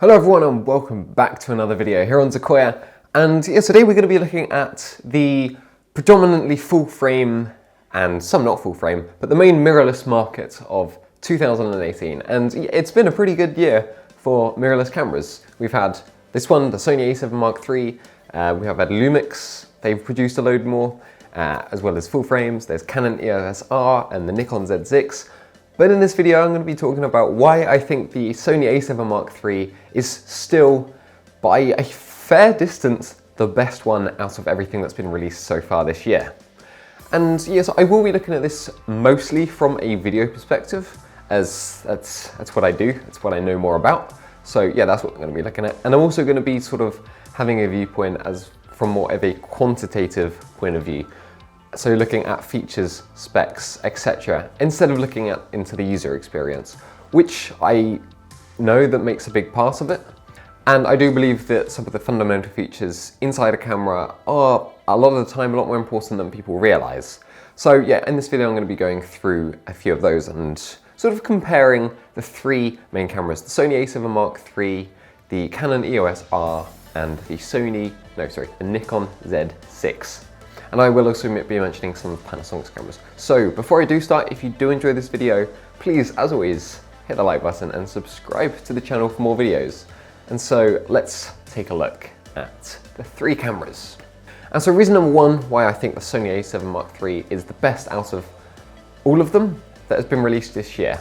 Hello everyone and welcome back to another video here on Zequoia, and today we're going to be looking at the predominantly full frame and some not full frame, but the main mirrorless market of 2018, and it's been a pretty good year for mirrorless cameras. We've had this one, the Sony A7 Mark III, we have had Lumix, they've produced a load more, as well as full frames. There's Canon EOS R and the Nikon Z6. But in this video, I'm going to be talking about why I think the Sony A7 Mark III is still, by a fair distance, the best one out of everything that's been released so far this year. And yes, I will be looking at this mostly from a video perspective, as that's what I do, that's what I know more about. So yeah, that's what I'm going to be looking at. And I'm also going to be sort of having a viewpoint as from more of a quantitative point of view. So looking at features, specs, etc., instead of looking into the user experience, which I know that makes a big part of it. And I do believe that some of the fundamental features inside a camera are a lot of the time a lot more important than people realize. So yeah, in this video I'm going to be going through a few of those and sort of comparing the three main cameras, the Sony A7 Mark III, the Canon EOS R, and the Nikon Z6. And I will also be mentioning some of Panasonic's cameras. So before I do start, if you do enjoy this video, please, as always, hit the like button and subscribe to the channel for more videos. And so let's take a look at the three cameras. And so reason number one why I think the Sony A7 Mark III is the best out of all of them that has been released this year,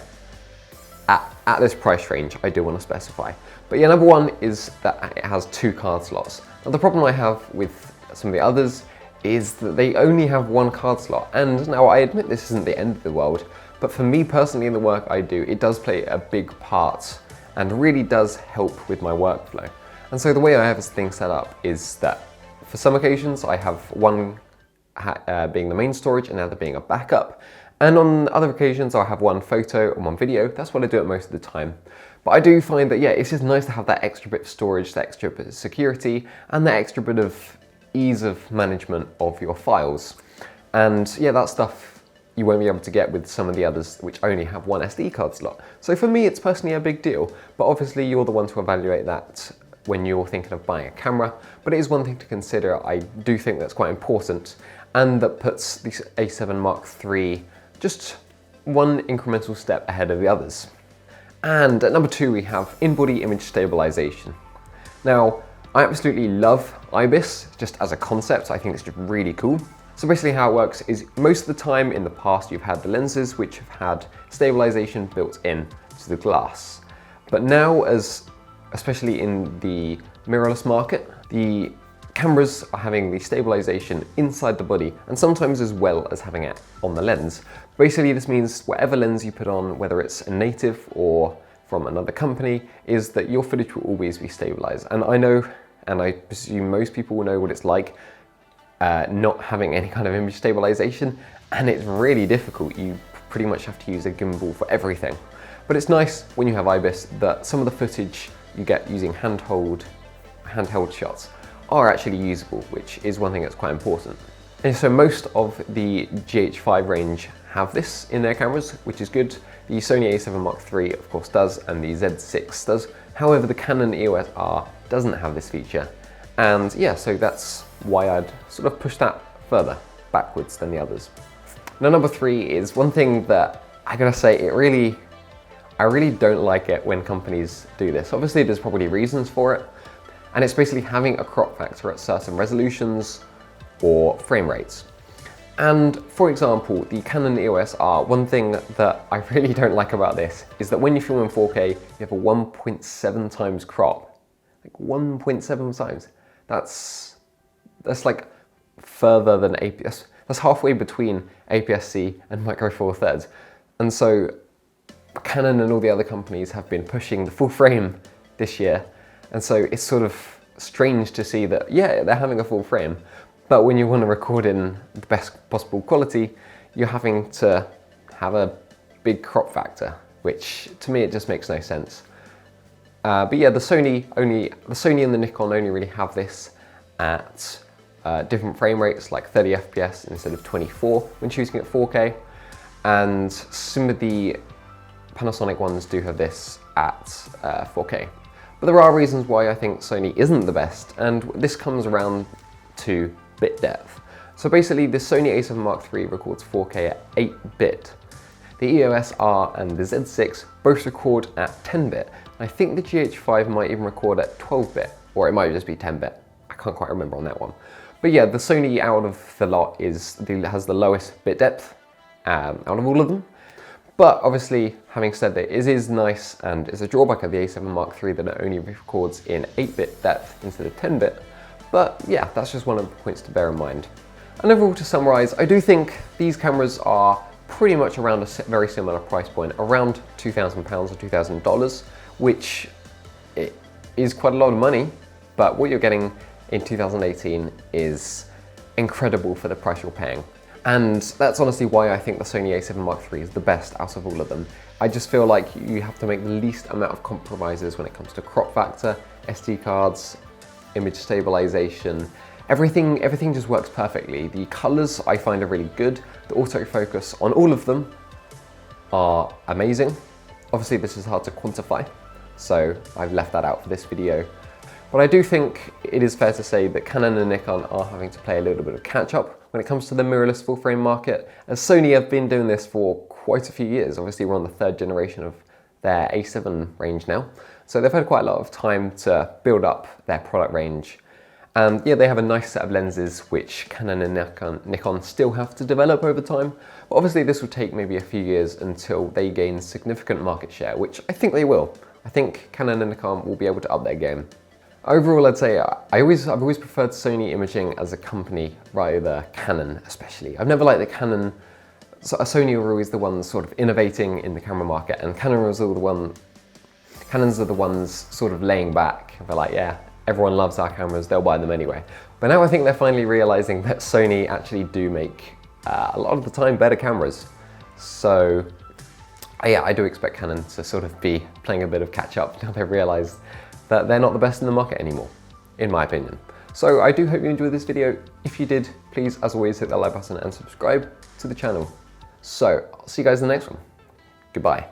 at this price range, I do want to specify. But yeah, number one is that it has two card slots. Now the problem I have with some of the others is that they only have one card slot. And now I admit this isn't the end of the world, but for me personally in the work I do, it does play a big part and really does help with my workflow. And so the way I have this thing set up is that for some occasions I have one being the main storage and the other being a backup. And on other occasions I'll have one photo and one video. That's what I do it most of the time. But I do find that, yeah, it's just nice to have that extra bit of storage, that extra bit of security, and that extra bit of ease of management of your files. And yeah, that stuff you won't be able to get with some of the others which only have one SD card slot. So for me, it's personally a big deal, but obviously you're the one to evaluate that when you're thinking of buying a camera. But it is one thing to consider. I do think that's quite important, and that puts the A7 Mark III just one incremental step ahead of the others. And at number two, we have in-body image stabilization. Now, I absolutely love IBIS just as a concept. I think it's just really cool. So basically how it works is most of the time in the past you've had the lenses which have had stabilization built in to the glass. But now, especially in the mirrorless market, the cameras are having the stabilization inside the body, and sometimes as well as having it on the lens. Basically this means whatever lens you put on, whether it's a native or from another company, is that your footage will always be stabilized. And I know, and I presume most people will know what it's like not having any kind of image stabilization, and it's really difficult. You pretty much have to use a gimbal for everything. But it's nice when you have IBIS that some of the footage you get using handheld shots are actually usable, which is one thing that's quite important. And so most of the GH5 range have this in their cameras, which is good. The Sony A7 Mark III of course does, and the Z6 does. However, the Canon EOS R doesn't have this feature. And yeah, so that's why I'd sort of push that further backwards than the others. Now number three is one thing that I gotta say, I really don't like it when companies do this. Obviously there's probably reasons for it, and it's basically having a crop factor at certain resolutions or frame rates. And for example, the Canon EOS R, one thing that I really don't like about this is that when you film in 4K, you have a 1.7 times crop. Like 1.7 times. That's like further than APS. That's halfway between APS-C and Micro Four Thirds. And so Canon and all the other companies have been pushing the full frame this year. And so it's sort of strange to see that, yeah, they're having a full frame, but when you want to record in the best possible quality, you're having to have a big crop factor, which to me, it just makes no sense. But yeah, the Sony and the Nikon only really have this at different frame rates, like 30 FPS instead of 24 when shooting at 4K. And some of the Panasonic ones do have this at 4K. But there are reasons why I think Sony isn't the best, and this comes around to bit depth. So basically, the Sony a7 Mark III records 4K at 8-bit. The EOS R and the Z6 both record at 10-bit. I think the GH5 might even record at 12-bit, or it might just be 10-bit. I can't quite remember on that one. But yeah, the Sony out of the lot has the lowest bit depth out of all of them. But obviously, having said that, it is nice, and it's a drawback of the a7 Mark III that it only records in 8-bit depth instead of 10-bit. But yeah, that's just one of the points to bear in mind. And overall, to summarize, I do think these cameras are pretty much around a very similar price point, around £2,000 or $2,000, which is quite a lot of money, but what you're getting in 2018 is incredible for the price you're paying. And that's honestly why I think the Sony a7 Mark III is the best out of all of them. I just feel like you have to make the least amount of compromises when it comes to crop factor, SD cards, image stabilization. Everything just works perfectly. The colors I find are really good. The autofocus on all of them are amazing. Obviously this is hard to quantify, so I've left that out for this video. But I do think it is fair to say that Canon and Nikon are having to play a little bit of catch up when it comes to the mirrorless full frame market, as Sony have been doing this for quite a few years. Obviously we're on the 3rd generation of their a7 range now, so they've had quite a lot of time to build up their product range. And yeah, they have a nice set of lenses which Canon and Nikon still have to develop over time. But obviously this will take maybe a few years until they gain significant market share, which I think they will. I think Canon and Nikon will be able to up their game. Overall, I'd say I've always preferred Sony imaging as a company rather Canon especially. I've never liked the Canon. Sony were always the ones sort of innovating in the camera market, and Canons are the ones sort of laying back. They're like, yeah, everyone loves our cameras, they'll buy them anyway. But now I think they're finally realizing that Sony actually do make a lot of the time better cameras. So yeah, I do expect Canon to sort of be playing a bit of catch up now they've realized that they're not the best in the market anymore, in my opinion. So I do hope you enjoyed this video. If you did, please, as always, hit that like button and subscribe to the channel. So I'll see you guys in the next one. Goodbye.